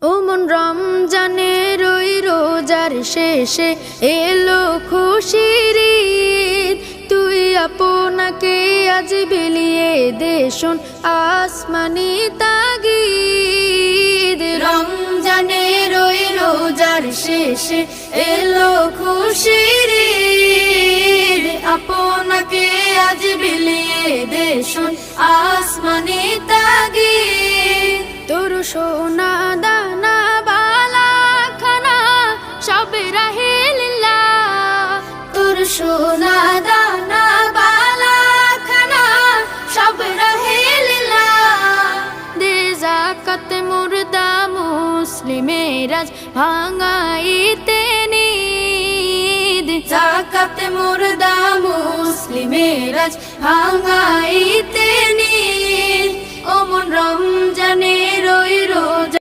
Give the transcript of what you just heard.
ও মন রমজানের ওই রোজার শেষে এলো খুশির ঈদ। তুই আপনাকে আজ বিলিয়ে দে শোন আসমানি তাগিদ। রমজানের ওই রোজার শেষে এলো খুশির ঈদ। আপনাকে আজ বিলিয়ে দে শোন আসমানি তাগিদ। তোর সোনা দানা বালা খানা সব রাহে লিল্লাহ। তোর সোনা দানা বালা খানা সব রাহে লিল্লাহ। দে যাকাত মুর্দা মুসলিমের আজ ভাঙাইতে নিদ। যাকাত মুর্দা মুসলিমের আজ ভাঙাইতে নিদ। ও মন রমজানের ওই